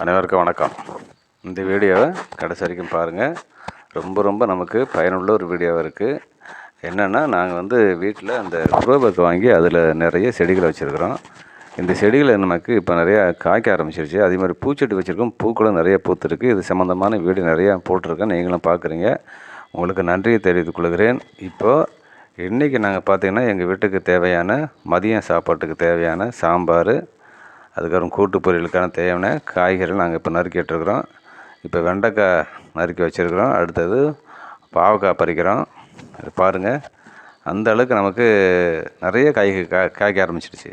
அனைவருக்கும் வணக்கம். இந்த வீடியோவை கடைசி வரைக்கும் பாருங்கள். ரொம்ப நமக்கு பயனுள்ள ஒரு வீடியோவாக இருக்குது. என்னென்னா, நாங்கள் வீட்டில் அந்த க்ரோ பேக் வாங்கி அதில் நிறைய செடிகளை வச்சுருக்குறோம். இந்த செடிகளை நமக்கு இப்போ நிறையா காய்க்க ஆரம்பிச்சிருச்சு. அதே மாதிரி பூச்செடி வச்சுருக்கோம், பூக்களும் நிறைய பூத்துருக்கு. இது சம்மந்தமான வீடியோ நிறையா போட்டிருக்கேன், நீங்களும் பார்க்குறீங்க. உங்களுக்கு நன்றியை தெரிவித்துக் கொள்கிறேன். இப்போது இன்றைக்கி நாங்கள் பார்த்திங்கன்னா, எங்கள் வீட்டுக்கு தேவையான மதியம் சாப்பாட்டுக்கு தேவையான சாம்பார், அதுக்கப்புறம் கூட்டு பொரியலுக்கான தேவையான காய்கறிகள் நாங்கள் இப்போ நறுக்கிட்டுருக்குறோம். இப்போ வெண்டைக்காய் நறுக்கி வச்சுருக்குறோம். அடுத்தது பாவக்காய் பறிக்கிறோம். அது பாருங்கள், அந்த அளவுக்கு நமக்கு நிறைய காய்க்க ஆரம்பிச்சிடுச்சு.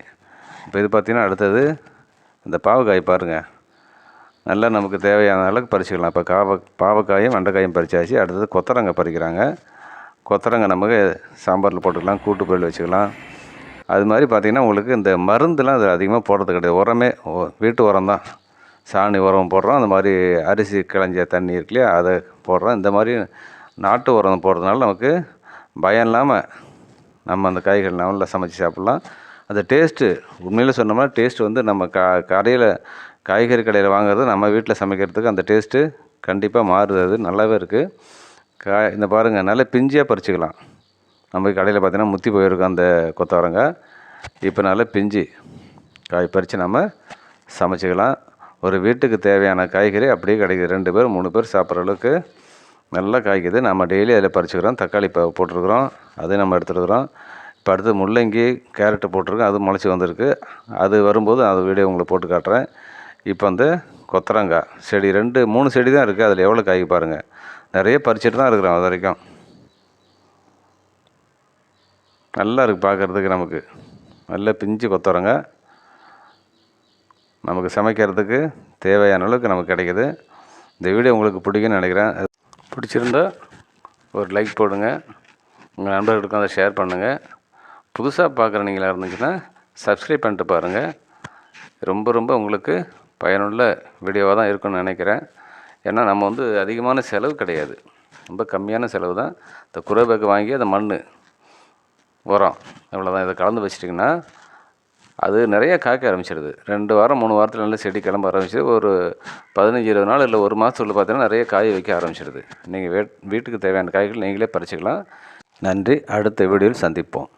இப்போ இது பார்த்திங்கன்னா, அடுத்தது இந்த பாவக்காய் பாருங்கள், நல்லா நமக்கு தேவையான அளவுக்கு பறிச்சுக்கலாம். இப்போ பாவக்காயும் வெண்டைக்காயும் பறிச்சாச்சு. அடுத்தது கொத்தரங்காய் பறிக்கிறாங்க. கொத்தரங்காய் நமக்கு சாம்பாரில் போட்டுக்கலாம், கூட்டு பொரியல் வச்சுக்கலாம். அது மாதிரி பார்த்திங்கன்னா, உங்களுக்கு இந்த மருந்துலாம் அது அதிகமாக போடுறது கிடையாது. உரமே வீட்டு உரம் தான். சாணி உரம் போடுறோம், அந்த மாதிரி அரிசி கிளஞ்ச தண்ணி இருக்கு இல்லையா, அதை போடுறோம். இந்த மாதிரி நாட்டு உரம் போடுறதுனால நமக்கு பயம் இல்லாமல் நம்ம அந்த காய்கறி நல்லா சமைச்சு சாப்பிட்லாம். அந்த டேஸ்ட்டு உண்மையிலே சொன்னோம்னா, டேஸ்ட்டு நம்ம கடையில் காய்கறி கடையில் வாங்குறது நம்ம வீட்டில் சமைக்கிறதுக்கு அந்த டேஸ்ட்டு கண்டிப்பாக மாறுது. அது நல்லாவே இருக்குது. இந்த பாருங்கள், நல்லா பிஞ்சியாக பறிச்சுக்கலாம். நம்ம கடையில் பார்த்திங்கன்னா முத்தி போயிருக்கும் அந்த கொத்தவரங்காய். இப்போ நல்லா பிஞ்சு காய் பறித்து நம்ம சமைச்சிக்கலாம். ஒரு வீட்டுக்கு தேவையான காய்கறி அப்படியே கிடைக்குது. 2 பேர் 3 பேர் சாப்பிட்ற அளவுக்கு நல்லா காய்க்குது. நம்ம டெய்லி அதில் பறிச்சுக்கிறோம். தக்காளி போட்டிருக்குறோம், அதையும் நம்ம எடுத்துருக்குறோம். இப்போ அடுத்து முள்ளங்கி, கேரட்டு போட்டிருக்கோம், அது முளைச்சி வந்திருக்கு. அது வரும்போது அது வீடியோ உங்களுக்கு போட்டு காட்டுறேன். இப்போ கொத்தரங்காய் செடி 2-3 செடி தான் இருக்குது. அதில் எவ்வளோ காய்க்கு பாருங்கள். நிறைய பறிச்சுட்டு தான் இருக்கிறோம். அது வரைக்கும் நல்லா இருக்குது பார்க்குறதுக்கு. நமக்கு நல்ல பிஞ்சு கொத்தவரங்காய் நமக்கு சமைக்கிறதுக்கு தேவையான அளவுக்கு நமக்கு கிடைக்கிது. இந்த வீடியோ உங்களுக்கு பிடிக்குன்னு நினைக்கிறேன். பிடிச்சிருந்தா ஒரு லைக் போடுங்க, உங்கள் நண்பர்களுக்கும் அதை ஷேர் பண்ணுங்கள். புதுசாக பார்க்குற நீங்களாக இருந்துச்சுன்னா சப்ஸ்கிரைப் பண்ணிட்டு பாருங்கள். ரொம்ப உங்களுக்கு பயனுள்ள வீடியோவாக தான் இருக்குன்னு நினைக்கிறேன். ஏன்னா நம்ம அதிகமான செலவு கிடையாது, ரொம்ப கம்மியான செலவு தான். இந்த க்ரோ பேக் வாங்கி அந்த மண் உரம் இவ்வளோதான், இதை கலந்து வச்சிட்டிங்கன்னா அது நிறைய காய்க்க ஆரம்பிச்சிடுது. 2 வாரம் 3 வாரத்தில் நல்ல செடி கிளம்ப ஆரம்பிச்சிது. ஒரு 15-20 நாள் இல்லை ஒரு மாதத்துக்குள்ள பார்த்தீங்கன்னா நிறைய காய் வைக்க ஆரம்பிச்சிடுது. நீங்கள் வீட்டுக்கு தேவையான காய்கள் நீங்களே பறிச்சுக்கலாம். நன்றி. அடுத்த வீடியோவில் சந்திப்போம்.